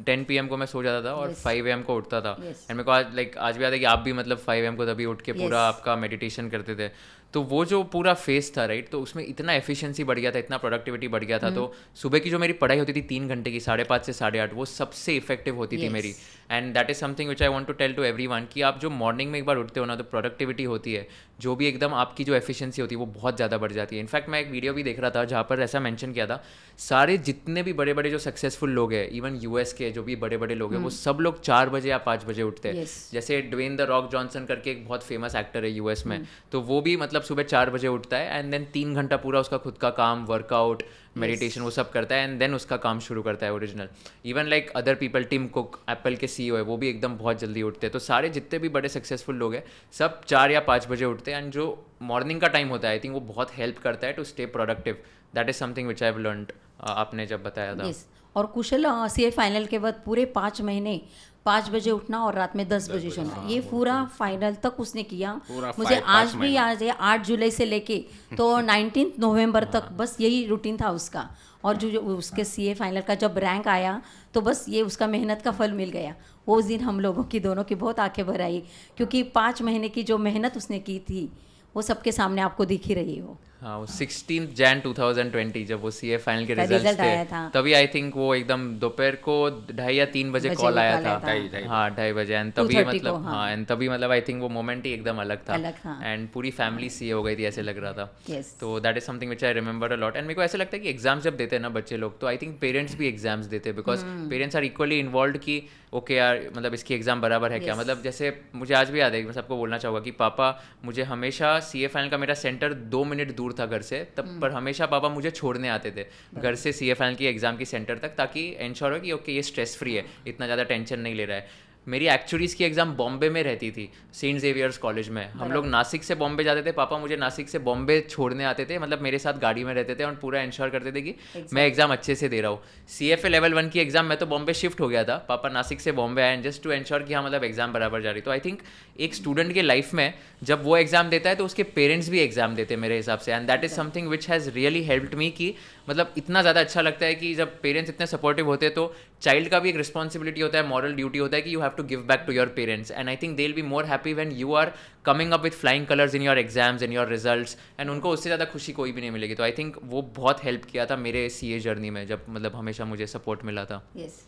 10 PM को मैं सो जाता था और 5 AM को उठता था। एंड मेरे को आज भी याद है कि आप भी मतलब 5 AM को तभी उठ के पूरा आपका मेडिटेशन करते थे। तो वो जो पूरा फेस था, राइट, तो उसमें इतना एफिशिएंसी बढ़ गया था, इतना प्रोडक्टिविटी बढ़ गया था। तो सुबह की जो मेरी पढ़ाई होती थी 3 घंटे की, 5:30 से 8:30, वो सबसे इफेक्टिव होती थी मेरी। And that is something which I want to tell to everyone कि आप जो मॉर्निंग में एक बार उठते हो ना, तो प्रोडक्टिविटी होती है, जो भी एकदम आपकी जो एफिशिएंसी होती है वो बहुत ज़्यादा बढ़ जाती है। इनफैक्ट मैं एक वीडियो भी देख रहा था जहाँ पर ऐसा मेंशन किया था, सारे जितने भी बड़े बड़े जो सक्सेसफुल लोग हैं, इवन यूएस के जो भी बड़े बड़े लोग हैं, वो सब लोग 4 बजे या 5 बजे उठते हैं। जैसे ड्वेन द रॉक जॉनसन करके एक बहुत फेमस एक्टर है यूएस में, तो वो भी मतलब सुबह 4 बजे उठता है, एंड देन 3 घंटा पूरा उसका खुद का काम, वर्कआउट, मेडिटेशन, वो सब करता है, एंड देन उसका काम शुरू करता है original. Even like other people, Tim Cook Apple के सीईओ है, वो भी एकदम बहुत जल्दी उठते हैं। तो सारे जितने भी बड़े सक्सेसफुल लोग हैं, सब 4 या 5 बजे उठते हैं, एंड जो मॉर्निंग का टाइम होता है, आई थिंक वो बहुत हेल्प करता है to stay productive. That is something which I have learned, आपने जब बताया था। और कुशल सीए फाइनल के बाद पूरे 5 महीने 5 बजे उठना और रात में 10 बजे सोना, ये पूरा फाइनल तक उसने किया। पूरा मुझे 5 आज भी महीने। याद है 8 जुलाई से लेके तो 19 नवंबर तक बस यही रूटीन था उसका। और जो उसके सीए फाइनल का जब रैंक आया तो बस ये उसका मेहनत का फल मिल गया। वो उस दिन हम लोगों की दोनों की बहुत आंखें भर आई, क्योंकि 5 महीने की जो मेहनत उसने की थी वो सबके सामने आपको दिख ही रही हो। हाँ, वो 16 जैन 2020 जब वो सीए फाइनल के का रिजल्ट्स रिजल्ट आया थे, था। तभी आई थिंक वो एकदम दोपहर को 2:30 या 3 बजे बजे कॉल वो आया call था। आया था। 2:30 हाँ, 2:30 बजे। एंड तभी 2:30 मतलब को, हाँ। हाँ, एंड तभी मतलब आई थिंक वो मोमेंट ही एकदम अलग था। अलग था। एंड पूरी फैमिली सीए हो गई थी, ऐसे लग रहा था। Yes. तो that is something which I remember a lot. And मेरे को ऐसा लगता है कि एग्जाम्स जब देते हैं ना बच्चे लोग, तो आई थिंक पेरेंट्स भी एग्जाम्स देते हैं, because parents are equally involve कि ओके यार, मतलब इसकी एग्जाम बराबर है क्या। Yes. मतलब जैसे मुझे आज भी याद है, मैं सबको बोलना चाहूँगा कि पापा मुझे हमेशा सीए फाइनल का मेरा सेंटर 2 मिनट दूर था घर से तब, पर हमेशा पापा मुझे छोड़ने आते थे घर से सीए फाइनल की एग्जाम की सेंटर तक, ताकि इंश्योर हो कि ओके ये स्ट्रेस फ्री है, इतना ज़्यादा टेंशन नहीं ले रहा है। मेरी एक्चुअलीज़ की एग्ज़ाम बॉम्बे में रहती थी, सेंट जेवियर्स कॉलेज में। हम लोग नासिक से बॉम्बे जाते थे, पापा मुझे नासिक से बॉम्बे छोड़ने आते थे, मतलब मेरे साथ गाड़ी में रहते थे और पूरा इंश्योर करते थे कि मैं एग्ज़ाम अच्छे से दे रहा हूँ। CFA लेवल 1 की एग्ज़ाम मैं तो बॉम्बे शिफ्ट हो गया था, पापा नासिक से बॉम्बे आए जस्ट टू इंश्योर कि हाँ मतलब एग्ज़ाम बराबर जा रही। तो आई थिंक एक स्टूडेंट के लाइफ में जब वो एग्ज़ाम देता है तो उसके पेरेंट्स भी एग्ज़ाम देते हैं मेरे हिसाब से। And that is something which has really helped me कि मतलब इतना ज़्यादा अच्छा लगता है कि जब पेरेंट्स इतने सपोर्टिव होते हैं तो चाइल्ड का भी एक रिस्पॉन्सिबिलिटी होता है, मॉरल ड्यूटी होता है कि you have to give back to your parents. And I think they will be more happy when you are coming up with flying colours in your exams, in your results. And उनको उससे ज़्यादा खुशी कोई भी नहीं मिलेगी। तो I think वो बहुत हेल्प किया था मेरे सीए जर्नी में, जब मतलब हमेशा मुझे सपोर्ट मिला था। यस,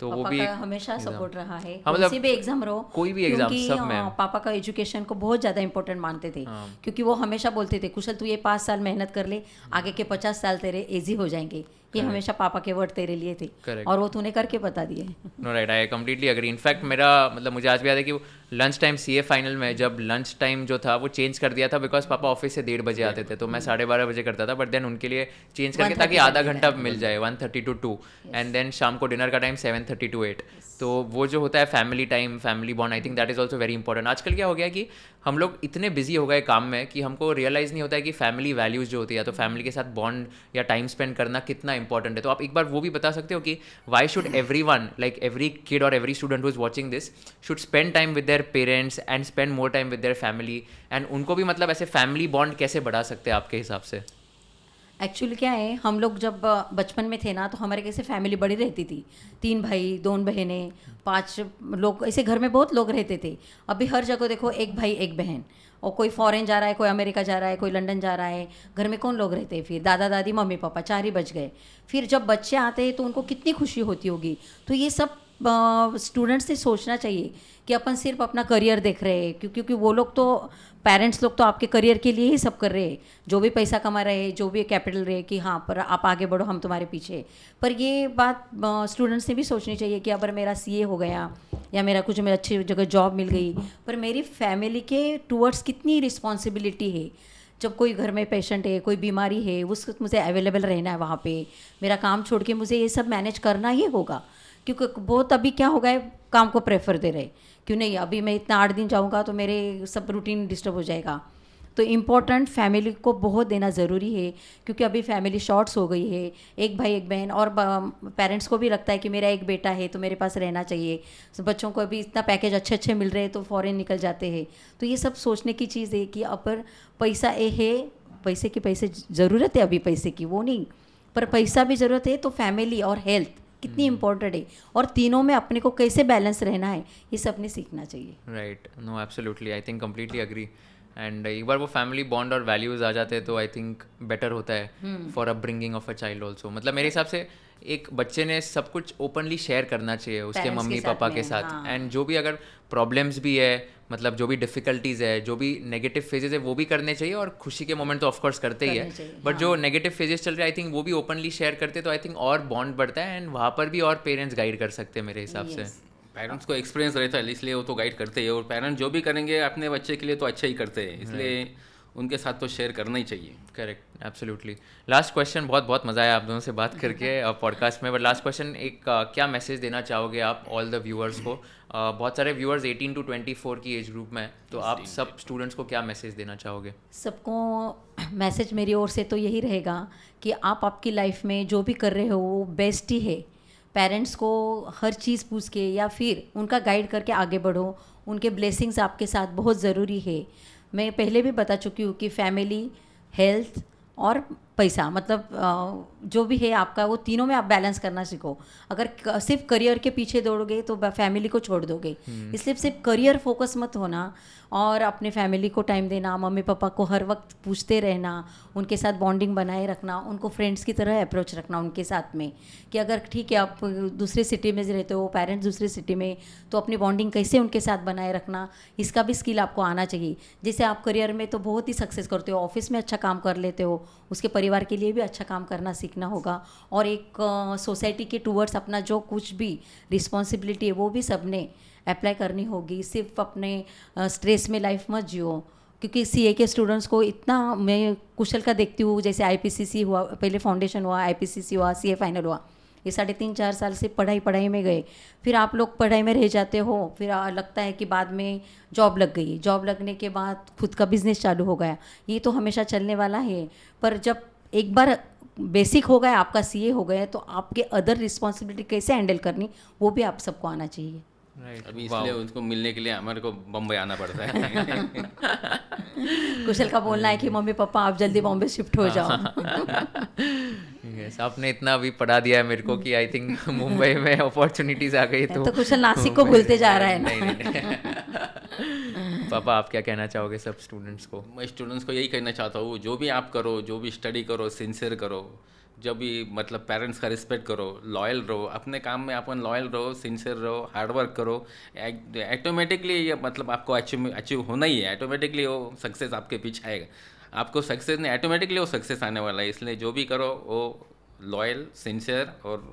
तो वो पापा भी का हमेशा सपोर्ट रहा है, हाँ, कोई मतलब सी भी एग्जाम रहो, कोई भी एग्जाम क्योंकि सब में। पापा का एजुकेशन को बहुत ज़्यादा इंपॉर्टेंट मानते थे। क्योंकि वो हमेशा बोलते थे कुशल तू ये 5 साल मेहनत कर ले, आगे के 50 साल तेरे इजी हो जाएंगे। ये हमेशा पापा के वर्ड तेरे लिए थे Correct. और वो तूने करके बता दिए। No right, I completely agree. In fact मेरा मतलब मुझे आज भी याद है कि लंच टाइम सीए फाइनल में जब लंच टाइम जो था वो चेंज कर दिया था, बिकॉज पापा ऑफिस से 1:30 बजे आते थे, तो मैं 12:30 बजे करता था, बट देन उनके लिए चेंज करके 1:30 ताकि आधा कर घंटा दिया मिल जाए, 1:30 to 2। एंड देन शाम को डिनर का टाइम 7:30 to 8। तो वो जो होता है family time, family bond, I think that is also very important. आजकल क्या हो गया कि हम लोग इतने बिजी हो गए काम में कि हमको रियलाइज़ नहीं होता है कि फैमिली वैल्यूज़ जो होती है, तो फैमिली के साथ बॉन्ड या टाइम स्पेंड करना कितना इंपॉर्टेंट है। तो आप एक बार वो भी बता सकते हो कि why should everyone, like every kid और every student who is watching this, should spend time with their parents and spend more time with their family. And उनको भी मतलब ऐसे फैमिली बॉन्ड कैसे बढ़ा सकते हैं आपके हिसाब से? एक्चुअली क्या है, हम लोग जब बचपन में थे ना तो हमारे कैसे फैमिली बड़ी रहती थी, 3 भाई 2 बहनें 5 लोग, ऐसे घर में बहुत लोग रहते थे। अभी हर जगह देखो 1 भाई 1 बहन, और कोई फॉरेन जा रहा है, कोई अमेरिका जा रहा है, कोई लंदन जा रहा है, घर में कौन लोग रहते हैं? फिर दादा दादी मम्मी पापा 4 ही बच गए। फिर जब बच्चे आते हैं तो उनको कितनी खुशी होती होगी। तो ये सब स्टूडेंट्स से सोचना चाहिए कि अपन सिर्फ अपना करियर देख रहे हैं, क्योंकि वो लोग तो पेरेंट्स लोग तो आपके करियर के लिए ही सब कर रहे हैं, जो भी पैसा कमा रहे हैं, जो भी कैपिटल रहे कि हाँ पर आप आगे बढ़ो, हम तुम्हारे पीछे। पर ये बात स्टूडेंट्स ने भी सोचनी चाहिए कि अगर मेरा सीए हो गया या मेरा कुछ मेरा अच्छी जगह जॉब मिल गई, पर मेरी फैमिली के टूवर्ड्स कितनी रिस्पॉन्सिबिलिटी है। जब कोई घर में पेशेंट है, कोई बीमारी है, उस वक्त मुझे अवेलेबल रहना है वहाँ पे, मेरा काम छोड़ के मुझे ये सब मैनेज करना ही होगा। क्योंकि बहुत अभी क्या हो गया, काम को प्रेफर दे रहे, क्यों नहीं अभी मैं इतना 8 दिन जाऊँगा तो मेरे सब रूटीन डिस्टर्ब हो जाएगा। तो इम्पोर्टेंट फैमिली को बहुत देना ज़रूरी है, क्योंकि अभी फैमिली शॉर्ट्स हो गई है, 1 भाई 1 बहन। और पेरेंट्स को भी लगता है कि मेरा एक बेटा है तो मेरे पास रहना चाहिए। तो बच्चों को अभी इतना पैकेज अच्छे अच्छे मिल रहे हैं तो फॉरेन निकल जाते हैं। तो ये सब सोचने की चीज़ है कि अपर पैसा है, पैसे ज़रूरत है अभी पैसे की, वो नहीं, पर पैसा भी ज़रूरत है, तो फैमिली और हेल्थ कितनी इंपॉर्टेंट है, और तीनों में अपने को कैसे बैलेंस रहना है, ये सब ने सीखना चाहिए। Right, no absolutely, I think completely agree. And एक बार वो फैमिली बॉन्ड और वैल्यूज़ आ जाते हैं तो आई थिंक बेटर होता है for upbringing of a child also. मतलब मेरे हिसाब से एक बच्चे ने सब कुछ ओपनली शेयर करना चाहिए उसके Parents मम्मी के साथ पापा के में, साथ। हाँ। एंड जो भी अगर प्रॉब्लम्स भी है, मतलब जो भी डिफिकल्टीज है, जो भी नेगेटिव फेजेस है, वो भी करने चाहिए। और खुशी के मोमेंट तो ऑफकोर्स करते ही है, करने चाहिए, बट जो नेगेटिव फेजेस चल रहे हैं आई थिंक वो भी ओपनली शेयर करते तो आई थिंक और बॉन्ड बढ़ता है। एंड वहाँ पर भी और पेरेंट्स गाइड कर सकते हैं मेरे हिसाब से। पेरेंट्स को एक्सपीरियंस रहता है, इसलिए वो तो गाइड करते हैं। और पेरेंट्स जो भी करेंगे अपने बच्चे के लिए तो अच्छा ही करते हैं, इसलिए उनके साथ तो शेयर करना ही चाहिए। Correct, absolutely. लास्ट क्वेश्चन, बहुत मज़ा आया आप दोनों से बात करके पॉडकास्ट में। बट लास्ट क्वेश्चन, एक क्या मैसेज देना चाहोगे आप ऑल द व्यूअर्स को? बहुत सारे व्यूअर्स 18 to 24 की एज ग्रुप में हैं, तो आप सब स्टूडेंट्स को क्या मैसेज देना चाहोगे? सबको मैसेज मेरी ओर से तो यही रहेगा कि आप आपकी लाइफ में जो भी कर रहे हो वो बेस्ट ही है। पेरेंट्स को हर चीज़ पूछ के या फिर उनका गाइड करके आगे बढ़ो, उनके ब्लेसिंग्स आपके साथ बहुत ज़रूरी है। मैं पहले भी बता चुकी हूँ कि फैमिली, हेल्थ और पैसा, मतलब जो भी है आपका, वो तीनों में आप बैलेंस करना सीखो। अगर सिर्फ करियर के पीछे दौड़ोगे तो फैमिली को छोड़ दोगे। इसलिए सिर्फ करियर फोकस मत होना और अपने फैमिली को टाइम देना, मम्मी पापा को हर वक्त पूछते रहना, उनके साथ बॉन्डिंग बनाए रखना, उनको फ्रेंड्स की तरह अप्रोच रखना उनके साथ में, कि अगर ठीक है आप दूसरे सिटी में रहते हो, पेरेंट्स दूसरे सिटी में, तो अपनी बॉन्डिंग कैसे उनके साथ बनाए रखना, इसका भी स्किल आपको आना चाहिए। जैसे आप करियर में तो बहुत ही सक्सेस करते हो, ऑफिस में अच्छा काम कर लेते हो, उसके परिवार के लिए भी अच्छा काम करना सीखना होगा। और एक सोसाइटी के टूवर्ड्स अपना जो कुछ भी रिस्पॉन्सिबिलिटी है वो भी सबने अप्लाई करनी होगी। सिर्फ अपने स्ट्रेस में लाइफ मत जियो, क्योंकि सीए के स्टूडेंट्स को इतना, मैं कुशल का देखती हूँ, जैसे आईपीसीसी हुआ, पहले फाउंडेशन हुआ, आईपीसीसी हुआ, सीए फाइनल हुआ, ये 3.5-4 साल से पढ़ाई में गए, फिर आप लोग पढ़ाई में रह जाते हो, फिर लगता है कि बाद में जॉब लग गई, जॉब लगने के बाद खुद का बिजनेस चालू हो गया, ये तो हमेशा चलने वाला है। पर जब एक बार बेसिक हो गया आपका, सीए हो गया, तो आपके अदर रिस्पॉन्सिबिलिटी कैसे हैंडल करनी वो भी आप सबको आना चाहिए। अभी इसलिए उसको मिलने के लिए हमारे को बम्बई आना पड़ता है। कुशल का बोलना है कि मम्मी पापा आप जल्दी बॉम्बे शिफ्ट हो जाओ। यस, आपने इतना अभी पढ़ा दिया है मेरे को कि आई थिंक मुंबई में अपॉर्चुनिटीज आ गई तो कुशल नासिक को भूलते जा रहा है ना। नहीं। पापा आप क्या कहना चाहोगे सब स्टूडेंट्स को? मैं स्टूडेंट्स को यही कहना चाहता हूँ, जो भी आप करो, जो भी स्टडी करो, सिंसियर करो, जब भी मतलब पेरेंट्स का रिस्पेक्ट करो, लॉयल रहो, अपने काम में अपन लॉयल रहो, सिंसियर रहो, हार्ड वर्क करो, ऑटोमेटिकली ये मतलब आपको अचीव होना ही है। ऑटोमेटिकली वो सक्सेस आपके पीछे आएगा। आपको सक्सेस नहीं, ऑटोमेटिकली वो सक्सेस आने वाला है। इसलिए जो भी करो वो लॉयल, सिंसियर और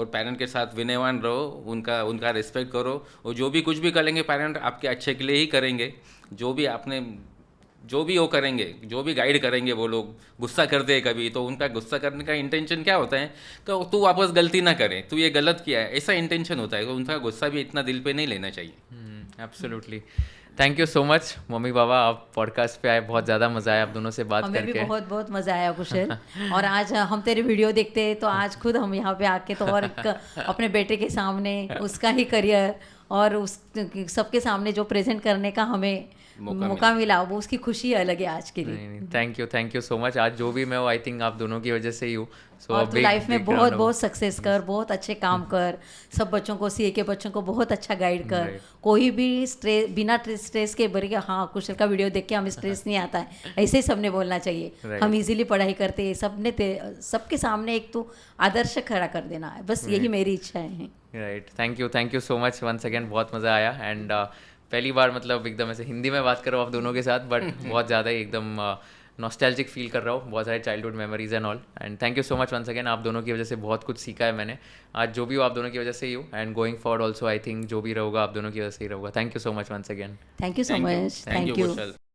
पेरेंट के साथ विनयवान रहो, उनका रिस्पेक्ट करो। और जो भी कुछ भी करेंगे पेरेंट आपके अच्छे के लिए ही करेंगे। जो भी वो करेंगे, जो भी गाइड करेंगे, वो लोग गुस्सा करते हैं कभी, तो उनका गुस्सा करने का इंटेंशन क्या होता है कि तू वापस गलती ना करे, तू ये गलत किया है, ऐसा इंटेंशन होता है। तो उनका गुस्सा भी इतना दिल पे नहीं लेना चाहिए। Absolutely. Thank you so much mummy papa, आप पॉडकास्ट पे आए, बहुत ज़्यादा मज़ा आया आप दोनों से बात हमें करके। भी बहुत बहुत मज़ा आया कुशल। और आज हम तेरे वीडियो देखते हैं तो आज खुद हम यहाँ पे आके तो और अपने बेटे के सामने उसका ही करियर और उस सबके सामने जो प्रेजेंट करने का हमें मौका मिला, वो उसकी खुशी अलग है आज के लिए। Thank you so much. आज जो भी मैं हूँ आई थिंक आप दोनों की वजह से ही हूँ। और तू लाइफ में बहुत बहुत सक्सेस कर, बहुत अच्छे काम कर, सब बच्चों को, सीए के बच्चों को बहुत अच्छा गाइड कर। कोई भी बिना स्ट्रेस के बरी के, हाँ कुशल का वीडियो देख के हमें स्ट्रेस नहीं आता है, ऐसे ही सबने बोलना चाहिए। हम इजीली पढ़ाई करते हैं, सबने सबके सामने एक तो आदर्श खड़ा कर देना है, बस यही मेरी इच्छा है। Right, thank you so much once again, बहुत मज़ा आया। एंड पहली बार मतलब एकदम ऐसे हिंदी में बात कर रहा हूँ आप दोनों के साथ, बट बहुत ज़्यादा ही एकदम नॉस्टैल्जिक फील कर रहा हूँ, बहुत सारे childhood memories and all. And thank you so much once again, आप दोनों की वजह से बहुत कुछ सीखा है मैंने आज। जो भी हो आप दोनों की वजह से ही हूँ, and going forward also I think जो भी रहोगा आप दोनों की वजह से ही रहोगा। Thank you so much once again. Thank you so much. Thank you.